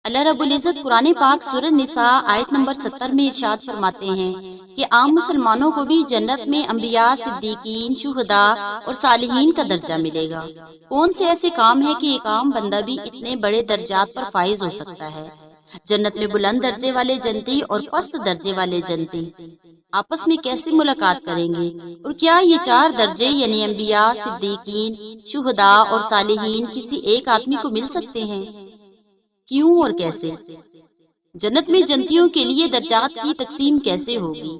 اللہ رب العزت قرآن پاک سورہ نساء آیت نمبر 70 میں ارشاد فرماتے ہیں کہ عام مسلمانوں کو بھی جنت میں انبیاء، صدیقین، شہداء اور صالحین کا درجہ ملے گا۔ کون سے ایسے کام ہے کہ ایک عام بندہ بھی اتنے بڑے درجات پر فائز ہو سکتا ہے؟ جنت میں بلند درجے والے جنتی اور پست درجے والے جنتی آپس میں کیسے ملاقات کریں گے؟ اور کیا یہ چار درجے یعنی انبیاء، صدیقین، شہداء اور صالحین کسی ایک آدمی کو مل سکتے ہیں؟ کیوں اور کیسے؟ جنت میں جنتیوں کے لیے درجات کی تقسیم کیسے ہوگی؟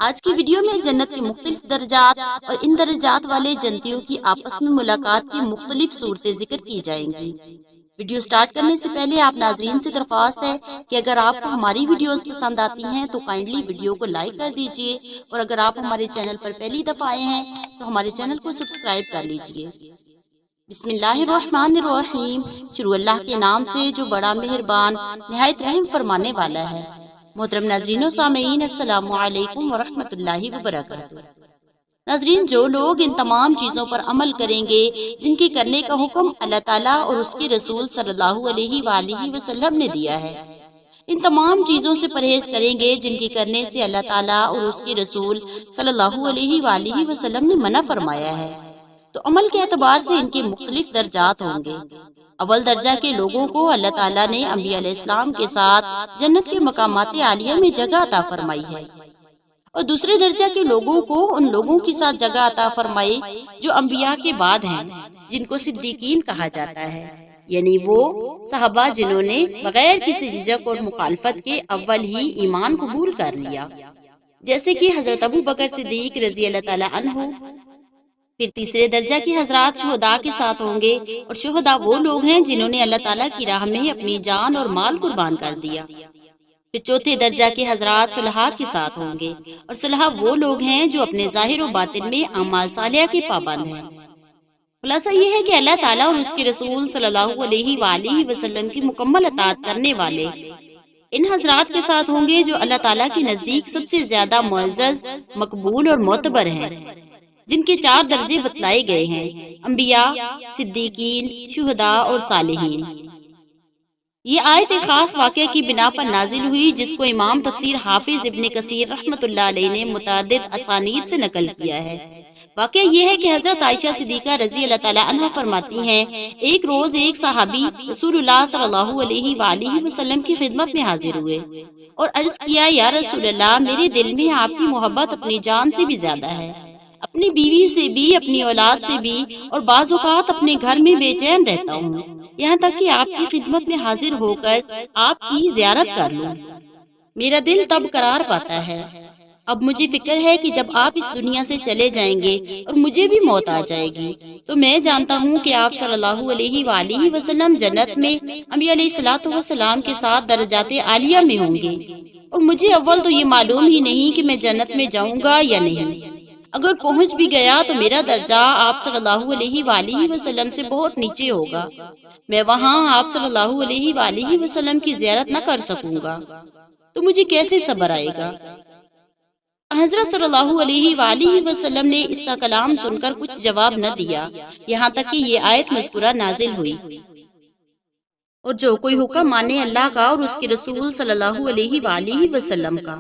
آج کی ویڈیو میں جنت کے مختلف درجات اور ان درجات والے جنتیوں کی آپس میں ملاقات کی مختلف صورتیں ذکر کی جائیں گی۔ ویڈیو سٹارٹ کرنے سے پہلے آپ ناظرین سے درخواست ہے کہ اگر آپ کو ہماری ویڈیوز پسند آتی ہیں تو کائنڈلی ویڈیو کو لائک کر دیجئے، اور اگر آپ ہمارے چینل پر پہلی دفعہ آئے ہیں تو ہمارے چینل کو سبسکرائب کر لیجئے۔ بسم اللہ الرحمن الرحیم، شروع اللہ کے نام سے جو بڑا مہربان نہایت رحم فرمانے والا ہے۔ محترم ناظرین و سامعین، السلام علیکم ورحمۃ اللہ وبرکاتہ۔ ناظرین، جو لوگ ان تمام چیزوں پر عمل کریں گے جن کے کرنے کا حکم اللہ تعالیٰ اور اس کے رسول صلی اللہ علیہ وآلہ وسلم نے دیا ہے، ان تمام چیزوں سے پرہیز کریں گے جن کے کرنے سے اللہ تعالیٰ اور اس کے رسول صلی اللہ علیہ وآلہ وسلم نے منع فرمایا ہے، تو عمل کے اعتبار سے ان کے مختلف درجات ہوں گے۔ اول درجہ کے لوگوں کو اللہ تعالیٰ نے انبیاء علیہ السلام کے ساتھ جنت کے مقامات عالیہ میں جگہ عطا فرمائی ہے، اور دوسرے درجہ کے لوگوں کو ان لوگوں کے ساتھ جگہ عطا فرمائی جو انبیاء کے بعد ہیں، جن کو صدیقین کہا جاتا ہے، یعنی وہ صحابہ جنہوں نے بغیر کسی جھجک اور مخالفت کے اول ہی ایمان قبول کر لیا، جیسے کہ حضرت ابو بکر صدیق رضی اللہ تعالیٰ عنہ۔ پھر تیسرے درجہ کے حضرات شہداء کے ساتھ ہوں گے، اور شہداء وہ لوگ ہیں جنہوں نے اللہ تعالیٰ کی راہ میں اپنی جان اور مال قربان کر دیا۔ پھر چوتھے درجہ کے حضرات صلحاء کے ساتھ ہوں گے، اور صلحاء وہ لوگ ہیں جو اپنے ظاہر و باطن میں اعمال صالحہ کے پابند ہیں۔ خلاصہ یہ ہے کہ اللہ تعالیٰ اور اس کے رسول صلی اللہ علیہ وآلہ وسلم کی مکمل اطاعت کرنے والے ان حضرات کے ساتھ ہوں گے جو اللہ تعالیٰ کے نزدیک سب سے زیادہ معزز، مقبول اور معتبر ہیں، جن کے چار درجے بتلائے گئے ہیں: انبیاء، صدیقین، شہداء اور صالحین۔ یہ آیت ایک خاص واقعہ کی بنا پر نازل ہوئی جس کو امام تفسیر حافظ ابن کثیر رحمۃ اللہ علیہ نے متعدد اسانید سے نقل کیا ہے۔ واقعہ یہ ہے کہ حضرت عائشہ صدیقہ رضی اللہ تعالیٰ عنہ فرماتی ہیں، ایک روز ایک صحابی رسول اللہ صلی اللہ علیہ وآلہ وسلم کی خدمت میں حاضر ہوئے اور عرض کیا، یا رسول اللہ، میرے دل میں آپ کی محبت اپنی جان سے بھی زیادہ ہے، اپنی بیوی سے بھی، اپنی اولاد سے بھی، اور بعض اوقات اپنے گھر میں بے چین رہتا ہوں، یہاں تک کہ آپ کی خدمت میں حاضر ہو کر آپ کی زیارت کر لوں۔ میرا دل تب قرار پاتا ہے۔ اب مجھے فکر ہے کہ جب آپ اس دنیا سے چلے جائیں گے اور مجھے بھی موت آ جائے گی تو میں جانتا ہوں کہ آپ صلی اللہ علیہ وآلہ وسلم جنت میں انبیاء علیہ الصلوۃ والسلام کے ساتھ درجات عالیہ میں ہوں گے، اور مجھے اول تو یہ معلوم ہی نہیں کہ میں جنت میں جاؤں گا یا نہیں۔ اگر پہنچ بھی گیا تو میرا درجہ آپ صلی اللہ علیہ وآلہ وسلم سے بہت نیچے ہوگا، میں وہاں آپ صلی اللہ علیہ وآلہ وسلم کی زیارت نہ کر سکوں گا، تو مجھے کیسے صبر آئے گا؟ حضرت صلی اللہ علیہ وآلہ وسلم نے اس کا کلام سن کر کچھ جواب نہ دیا، یہاں تک کہ یہ آیت مذکورہ نازل ہوئی، اور جو کوئی حکم مانے اللہ کا اور اس کے رسول صلی اللہ علیہ وآلہ وسلم کا،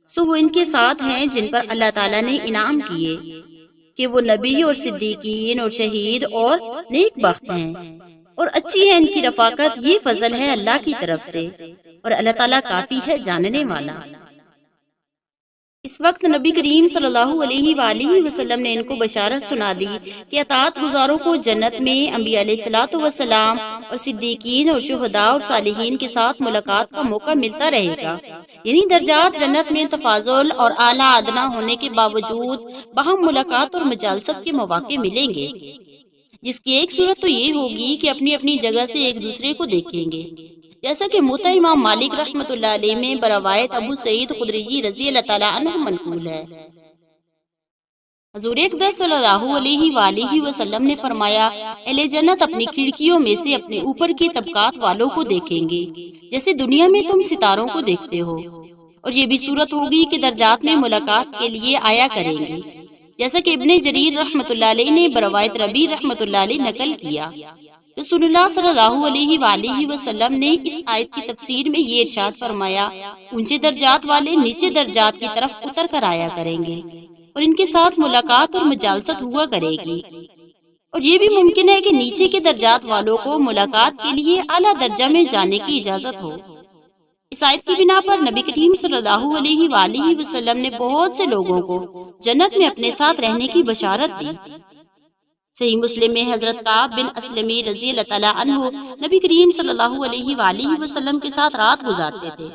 سو وہ ان کے ساتھ ہیں جن پر اللہ تعالیٰ نے انعام کیے کہ وہ نبی اور صدیقین اور شہید اور نیک بخت ہیں، اور اچھی ہے ان کی رفاقت۔ یہ فضل ہے اللہ کی طرف سے، اور اللہ تعالیٰ کافی ہے جاننے والا۔ اس وقت نبی کریم صلی اللہ علیہ وآلہ وسلم نے ان کو بشارت سنا دی کہ اطاعت گزاروں کو جنت میں انبیاء علیہ الصلوۃ والسلام اور صدیقین اور شہداء اور صالحین کے ساتھ ملاقات کا موقع ملتا رہے گا، یعنی درجات جنت میں تفاضل اور اعلیٰ ادنا ہونے کے باوجود باہم ملاقات اور مجالست کے مواقع ملیں گے، جس کی ایک صورت تو یہ ہوگی کہ اپنی اپنی جگہ سے ایک دوسرے کو دیکھیں گے، جیسا کہ موطا امام مالک رحمۃ اللہ علیہ میں بروایت ابو سعید خدری رضی اللہ تعالیٰ عنہ منقول ہے۔ حضور اقدس صلی اللہ علیہ وآلہ وسلم نے فرمایا، اہل جنت اپنی کھڑکیوں میں سے اپنے اوپر کے طبقات والوں کو دیکھیں گے جیسے دنیا میں تم ستاروں کو دیکھتے ہو، اور یہ بھی صورت ہوگی کہ درجات میں ملاقات کے لیے آیا کریں گے، جیسا کہ ابن جریر رحمۃ اللہ علیہ نے بروایت ربیع رحمۃ اللہ علیہ نقل کیا۔ رسول اللہ صلی اللہ علیہ وآلہ وسلم نے اس آیت کی تفسیر میں یہ ارشاد فرمایا، اونچے درجات والے نیچے درجات کی طرف اتر کر آیا کریں گے اور ان کے ساتھ ملاقات اور مجالست ہوا کرے گی، اور یہ بھی ممکن ہے کہ نیچے کے درجات والوں کو ملاقات کے لیے اعلیٰ درجہ میں جانے کی اجازت ہو۔ اس آیت کی بنا پر نبی کریم صلی اللہ علیہ وآلہ وسلم نے بہت سے لوگوں کو جنت میں اپنے ساتھ رہنے کی بشارت دی۔ صحیح مسلم میں حضرت کعب بن اسلمی رضی اللہ تعالیٰ عنہ نبی کریم صلی اللہ علیہ وآلہ وسلم کے ساتھ رات گزارتے تھے۔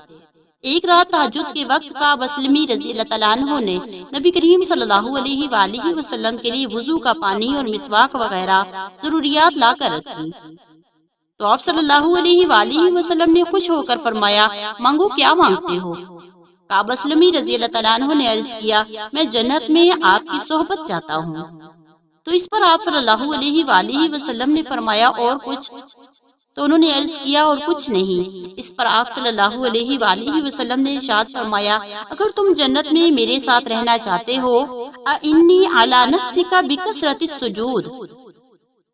ایک رات تہجد کے وقت کعب اسلمی رضی اللہ تعالیٰ عنہ نے نبی کریم صلی اللہ علیہ وآلہ وسلم کے لیے وضو کا پانی اور مسواک وغیرہ ضروریات لا کر رکھی، تو آپ صلی اللہ علیہ وآلہ وسلم نے خوش ہو کر فرمایا، مانگو کیا مانگتے ہو؟ کعب اسلمی رضی اللہ تعالیٰ عنہ نے عرض کیا، میں جنت میں آپ کی صحبت چاہتا ہوں۔ تو اس پر آپ صلی اللہ علیہ وآلہ وسلم نے فرمایا، اور کچھ؟ تو انہوں نے عرض کیا، اور کچھ نہیں۔ اس پر آپ صلی اللہ علیہ وآلہ وسلم نے ارشاد فرمایا، اگر تم جنت میں میرے ساتھ رہنا چاہتے ہو، اِنِّی عَلَىٰ نَفْسِكَ بِكَثْرَةِ السُّجُودِ،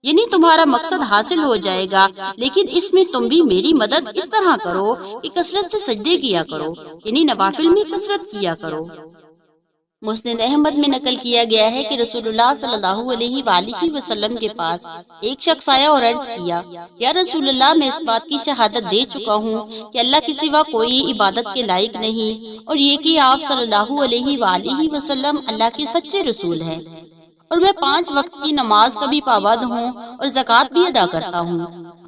یعنی تمہارا مقصد حاصل ہو جائے گا، لیکن اس میں تم بھی میری مدد اس طرح کرو کہ کثرت سے سجدے کیا کرو، یعنی نوافل میں کثرت کیا کرو۔ مسند احمد میں نقل کیا گیا ہے کہ رسول اللہ صلی اللہ علیہ وآلہ وسلم کے پاس ایک شخص آیا اور عرض کیا، یا رسول اللہ، میں اس بات کی شہادت دے چکا ہوں کہ اللہ کے سوا کوئی عبادت کے لائق نہیں، اور یہ کہ آپ صلی اللہ علیہ وآلہ وسلم اللہ کے سچے رسول ہیں، اور میں 5 وقت کی نماز کا بھی پابند ہوں اور زکوٰۃ بھی ادا کرتا ہوں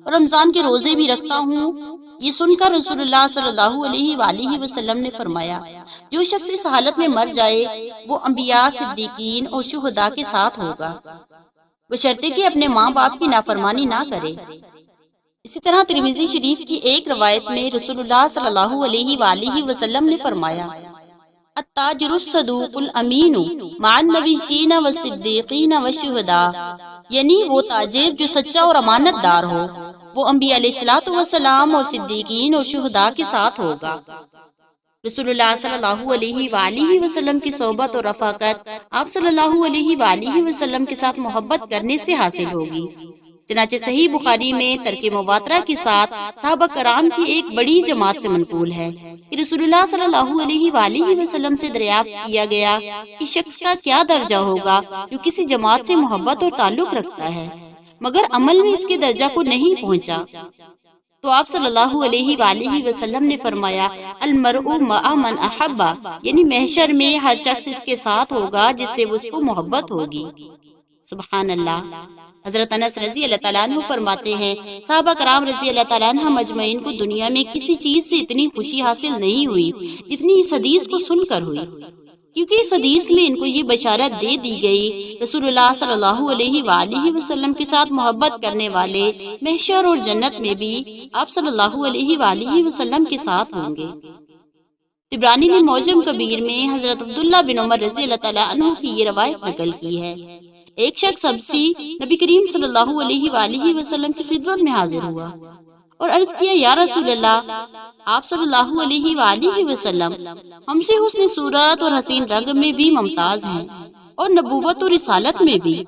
اور رمضان کے روزے بھی رکھتا ہوں۔ یہ سن کر رسول اللہ صلی اللہ علیہ وآلہ وسلم نے فرمایا، جو شخص اس حالت میں مر جائے وہ انبیاء، صدیقین اور شہداء کے ساتھ ہوگا، بشرطے کہ اپنے ماں باپ کی نافرمانی نہ کرے۔ اسی طرح ترمذی شریف کی ایک روایت میں رسول اللہ صلی اللہ علیہ وآلہ وسلم نے فرمایا، التاجر الصدوق الامین مع النبیین والصدیقین والشہداء، یعنی وہ تاجر جو سچا اور امانت دار ہو وہ انبیاء علیہ الصلوۃ والسلام اور صدیقین اور شہداء کے ساتھ ہوگا۔ رسول اللہ صلی اللہ علیہ وآلہ وسلم کی صحبت اور رفاقت آپ صلی اللہ علیہ وآلہ وسلم کے ساتھ محبت کرنے سے حاصل ہوگی۔ چنانچہ صحیح بخاری میں ترک مواترہ کے ساتھ صحابہ کرام کی ایک بڑی جماعت سے منقول ہے کہ رسول اللہ صلی اللہ علیہ وآلہ وسلم سے دریافت کیا گیا کہ شخص کا کیا درجہ ہوگا جو کسی جماعت سے محبت اور تعلق رکھتا ہے مگر عمل میں اس کے درجہ کو نہیں پہنچا، تو آپ صلی اللہ علیہ وآلہ وسلم نے فرمایا، المرء مع من احب، یعنی محشر میں ہر شخص اس کے ساتھ ہوگا جس سے اس کو محبت ہوگی۔ سبحان اللہ۔ حضرت انس رضی اللہ تعالیٰ عنہ فرماتے ہیں، صحابہ کرام رضی اللہ تعالیٰ عنہ مجمعین کو دنیا میں کسی چیز سے اتنی خوشی حاصل نہیں ہوئی جتنی اس حدیث کو سن کر ہوئی، کیونکہ اس حدیث میں ان کو یہ بشارت دے دی گئی، رسول اللہ صلی اللہ علیہ وآلہ وسلم کے ساتھ محبت کرنے والے محشر اور جنت میں بھی آپ صلی اللہ علیہ وآلہ وسلم کے ساتھ ہوں گے۔ طبرانی نے معجم کبیر میں حضرت عبداللہ بن عمر رضی اللہ تعالیٰ عنہ کی یہ روایت نقل کی ہے، ایک شخص حبشی نبی کریم صلی اللہ علیہ وآلہ وسلم کی خدمت میں حاضر ہوا اور عرض کیا، یا رسول اللہ، آپ صلی اللہ علیہ وآلہ وسلم ہم سے حسن صورت اور حسین رنگ میں بھی ممتاز ہیں اور نبوت اور رسالت میں بھی،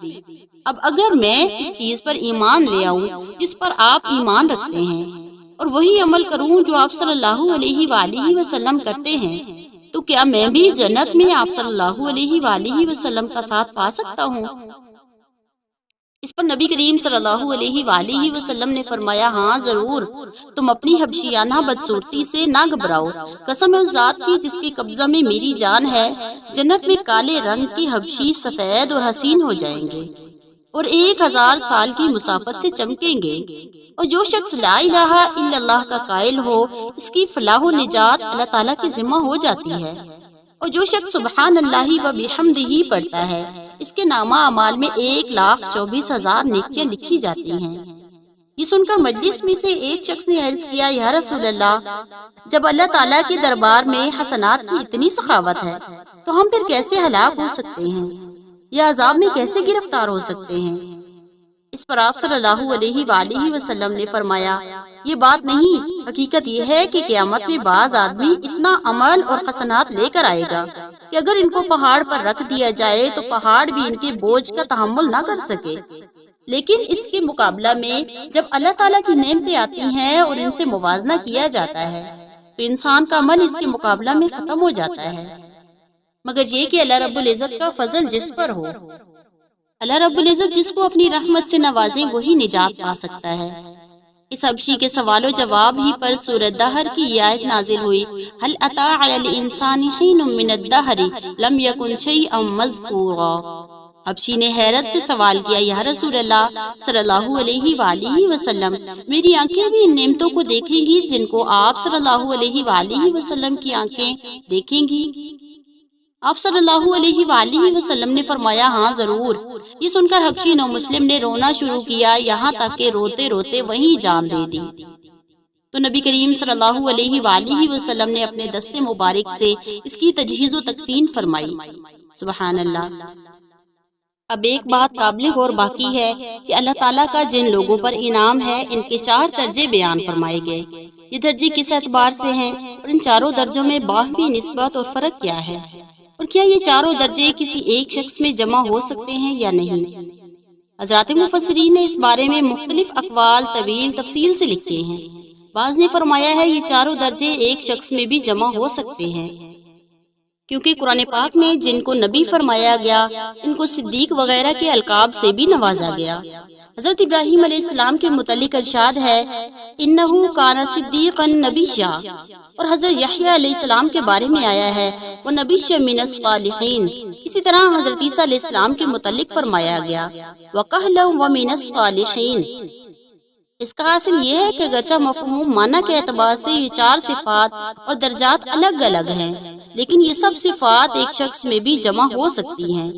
اب اگر میں اس چیز پر ایمان لے آؤں جس پر آپ ایمان رکھتے ہیں اور وہی عمل کروں جو آپ صلی اللہ علیہ وآلہ وسلم کرتے ہیں، تو کیا میں بھی جنت میں آپ صلی اللہ علیہ وآلہ وسلم کا ساتھ پا سکتا ہوں؟ اس پر نبی کریم صلی اللہ علیہ وآلہ وسلم نے فرمایا، ہاں ضرور، تم اپنی حبشیانہ بدصورتی سے نہ گھبراؤ، قسم ہے اس ذات کی جس کے قبضہ میں میری جان ہے، جنت میں کالے رنگ کے حبشی سفید اور حسین ہو جائیں گے اور 1000 سال کی مسافت سے چمکیں گے، اور جو شخص لا الہ الا اللہ کا قائل ہو اس کی فلاح و نجات اللہ تعالیٰ کی ذمہ ہو جاتی ہے، اور جو شخص سبحان اللہ و بحمدہ پڑھتا ہے اس کے نامہ اعمال میں 1,24,000 نیکیاں لکھی جاتی ہیں۔ یہ سن کر مجلس میں سے ایک شخص نے عرض کیا، یا رسول اللہ، جب اللہ تعالیٰ کے دربار میں حسنات کی اتنی سخاوت ہے تو ہم پھر کیسے ہلاک ہو سکتے ہیں یا عذاب میں کیسے گرفتار ہو سکتے ہیں؟ اس پر آپ صلی اللہ علیہ وآلہ وسلم نے فرمایا، یہ بات نہیں، حقیقت یہ ہے کہ قیامت میں بعض آدمی اتنا عمل اور حسنات لے کر آئے گا کہ اگر ان کو پہاڑ پر رکھ دیا جائے تو پہاڑ بھی ان کے بوجھ کا تحمل نہ کر سکے، لیکن اس کے مقابلہ میں جب اللہ تعالیٰ کی نعمتیں آتی ہیں اور ان سے موازنہ کیا جاتا ہے تو انسان کا من اس کے مقابلہ میں ختم ہو جاتا ہے، مگر یہ کہ اللہ رب العزت کا فضل جس پر ہو، اللہ رب العزت جس کو اپنی رحمت سے نوازے وہی نجات پا سکتا ہے۔ اس حبشی کے سوال و جواب ہی پر سورۃ دہر کی یہ آیت نازل ہوئی، هل اتى على الانسان حين من الدهر لم يكن شيئا مذكورا۔ حبشی نے حیرت سے سوال کیا، یا رسول اللہ صلی اللہ علیہ وآلہ وسلم، میری آنکھیں بھی ان نعمتوں کو دیکھیں گی جن کو آپ صلی اللہ علیہ وآلہ وسلم کی آنکھیں دیکھیں گی؟ آپ صلی اللہ علیہ وآلہ وسلم نے فرمایا، ہاں ضرور۔ یہ سن کر حبشی نو مسلم نے رونا شروع کیا، یہاں تک کہ روتے روتے وہیں جان دے دی۔ تو نبی کریم صلی اللہ علیہ وآلہ وسلم نے اپنے دست مبارک سے اس کی تجہیز و تکفین فرمائی۔ سبحان اللہ۔ اب ایک بات قابل غور باقی ہے کہ اللہ تعالیٰ کا جن لوگوں پر انعام ہے ان کے 4 درجے بیان فرمائے گئے۔ یہ درجے کس اعتبار سے ہیں اور ان چاروں درجوں میں باہمی نسبت اور فرق کیا ہے، اور کیا یہ چاروں درجے کسی ایک شخص میں جمع ہو سکتے ہیں یا نہیں؟ حضرات مفسرین نے اس بارے میں مختلف اقوال طویل تفصیل سے لکھے ہیں۔ بعض نے فرمایا ہے یہ چاروں درجے ایک شخص میں بھی جمع ہو سکتے ہیں، کیونکہ قرآن پاک میں جن کو نبی فرمایا گیا ان کو صدیق وغیرہ کے القاب سے بھی نوازا گیا۔ حضرت ابراہیم علیہ السلام کے متعلق ارشاد ہے، انہو کان صدیقا نبیّا، اور حضرت یحییٰ علیہ السلام کے بارے میں آیا ہے، وہ نبیّ من الصالحین۔ اسی طرح حضرت عیسیٰ علیہ السلام کے متعلق فرمایا گیا، وَقَهْلًا وَمِنَ الصَّالِحِينَ۔ اس کا حاصل یہ ہے کہ اگرچہ مفہوم معنی کے اعتبار سے یہ 4 صفات اور درجات الگ الگ ہیں، لیکن یہ سب صفات ایک شخص میں بھی جمع ہو سکتی ہیں۔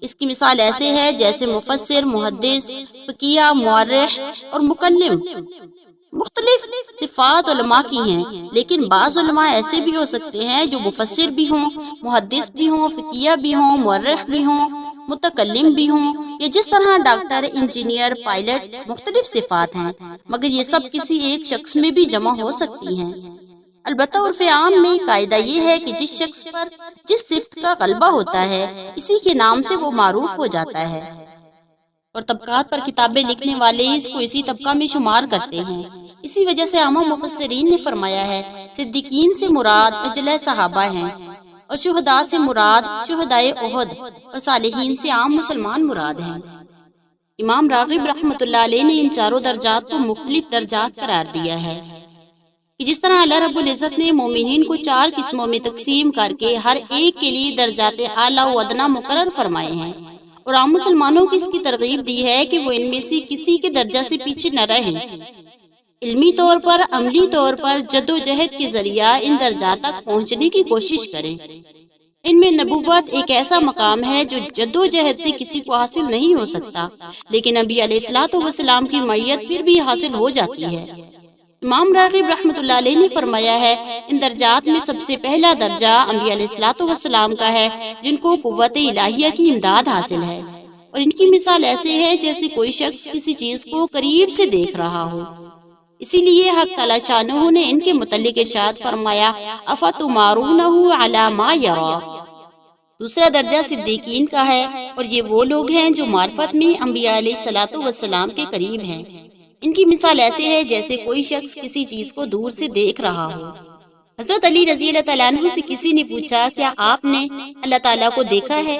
اس کی مثال ایسے ہے جیسے مفسر، محدث، فقیہ، مورخ اور مکلم۔ مختلف صفات علماء کی ہیں، لیکن بعض علماء ایسے بھی ہو سکتے ہیں جو مفسر بھی ہوں، محدث بھی ہوں، فقیہ بھی ہوں، مورخ بھی ہوں، متکلم بھی ہوں، یا جس طرح ڈاکٹر، انجینئر، پائلٹ، مختلف صفات ہیں، مگر یہ سب کسی ایک شخص میں بھی جمع ہو سکتی ہیں۔ البتہ عرف عام میں قاعدہ یہ ہے کہ جس شخص پر جس صفت کا غلبہ ہوتا ہے اسی کے نام سے وہ معروف ہو جاتا ہے، اور طبقات پر کتابیں لکھنے والے اس کو اسی طبقہ میں شمار کرتے ہیں۔ اسی وجہ سے عامہ مفسرین نے فرمایا ہے، صدیقین سے مراد اجلہ صحابہ ہیں، اور شہداء سے مراد شہدائے احد، اور صالحین سے عام مسلمان مراد ہیں۔ امام راغب رحمۃ اللہ علیہ نے ان چاروں درجات کو مختلف درجات قرار دیا ہے کہ جس طرح اللہ رب العزت نے مومنین کو 4 قسموں میں تقسیم کر کے ہر ایک کے لیے درجات اعلیٰ و ادنا مقرر فرمائے ہیں، اور عام مسلمانوں کی اس کی ترغیب دی ہے کہ وہ ان میں سے کسی کے درجہ سے پیچھے نہ رہیں، علمی طور پر، عملی طور پر جد و جہد کے ذریعہ ان درجات تک پہنچنے کی کوشش کریں۔ ان میں نبوت ایک ایسا مقام ہے جو جد و جہد سے کسی کو حاصل نہیں ہو سکتا، لیکن نبی علیہ الصلوۃ والسلام کی معیت پھر بھی حاصل ہو جاتی ہے۔ امام راغب رحمۃ اللہ علیہ نے فرمایا ہے، ان درجات میں سب سے پہلا درجہ انبیاء علیہ الصلوۃ والسلام کا ہے جن کو قوت الہیہ کی امداد حاصل ہے، اور ان کی مثال ایسے ہے جیسے کوئی شخص کسی چیز کو قریب سے دیکھ رہا ہو۔ اسی لیے حق تعالی شانہ نے ان کے متعلق ارشاد فرمایا، افتمارونہ علی ما یری۔ دوسرا درجہ صدیقین کا ہے، اور یہ وہ لوگ ہیں جو معرفت میں انبیاء علیہ الصلوۃ والسلام کے قریب ہیں۔ ان کی مثال ایسے ہے جیسے کوئی شخص کسی چیز کو دور سے دیکھ رہا ہو۔ حضرت علی رضی اللہ تعالیٰ عنہ سے کسی نے پوچھا، کیا آپ نے اللہ تعالیٰ کو دیکھا ہے؟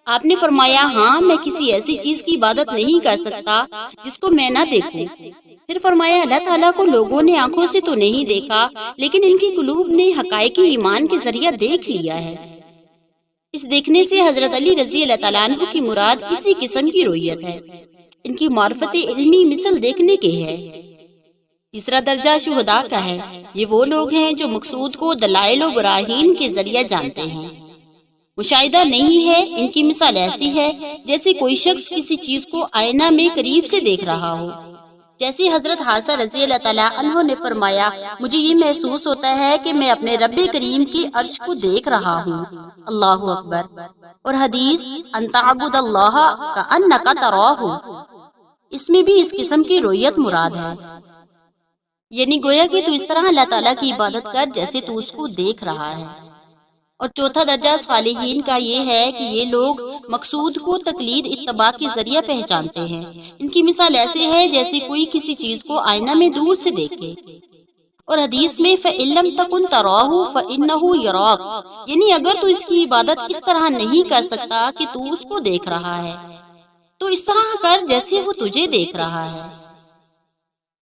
آپ نے فرمایا، ہاں، میں کسی ایسی چیز کی عبادت نہیں کر سکتا جس کو میں نہ دیکھوں۔ پھر فرمایا، اللہ تعالیٰ کو لوگوں نے آنکھوں سے تو نہیں دیکھا، لیکن ان کی قلوب نے حقائق ایمان کے ذریعہ دیکھ لیا ہے۔ اس دیکھنے سے حضرت علی رضی اللہ تعالیٰ عنہ کی مراد اسی قسم کی رؤیت ہے۔ ان کی معرفت علمی مثل دیکھنے کے ہے۔ تیسرا درجہ شہداء کا ہے۔ یہ وہ لوگ ہیں جو مقصود کو دلائل و براہین کے ذریعہ جانتے ہیں، مشاہدہ نہیں ہے۔ ان کی مثال ایسی ہے جیسے کوئی شخص کسی چیز کو آئینہ میں قریب سے دیکھ رہا ہو۔ جیسے حضرت حافظہ رضی اللہ تعالیٰ عنہ نے فرمایا، مجھے یہ محسوس ہوتا ہے کہ میں اپنے رب کریم کی عرش کو دیکھ رہا ہوں۔ اللہ اکبر۔ اور حدیث ان تعبد اللہ کأنک تراہ، اس میں بھی اس قسم کی رؤیت مراد ہے، یعنی گویا کہ تو اس طرح اللہ تعالیٰ کی عبادت کر جیسے تو اس کو دیکھ رہا ہے۔ اور چوتھا درجہ صالحین کا یہ ہے کہ یہ لوگ مقصود کو تقلید اتباع کے ذریعہ پہچانتے ہیں۔ ان کی مثال ایسے ہے جیسے کوئی کسی چیز کو آئینہ میں دور سے دیکھے۔ اور حدیث میں فَإِن لَمْ تَكُنْ تَرَاهُ فَإِنَّهُ يَرَاكَ، یعنی اگر تو اس کی عبادت اس طرح نہیں کر سکتا کہ تو اس کو دیکھ رہا ہے تو اس طرح کر جیسے وہ تجھے دیکھ رہا ہے۔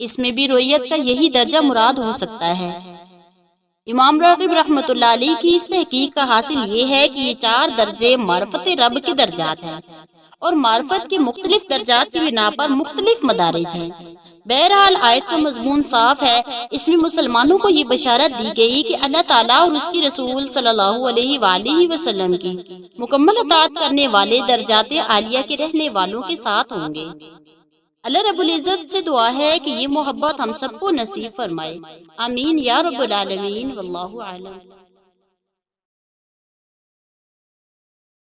اس میں بھی رؤیت کا یہی درجہ مراد ہو سکتا ہے۔ امام راغب رحمۃ اللہ علیہ کی اس تحقیق کا حاصل یہ ہے کہ یہ 4 درجے معرفت رب کے درجات ہیں اور معرفت کے مختلف درجات کی بنا پر مختلف مدارج ہیں۔ بہرحال آیت کا مضمون صاف ہے۔ اس میں مسلمانوں کو یہ بشارت دی گئی کہ اللہ تعالیٰ اور اس کی رسول صلی اللہ علیہ وآلہ وسلم کی مکمل اطاعت کرنے والے درجات عالیہ کے رہنے والوں کے ساتھ ہوں گے۔ اللہ رب العزت سے دعا ہے کہ یہ محبت ہم سب کو نصیب فرمائے، آمین یا رب العالمین، واللہ اعلم۔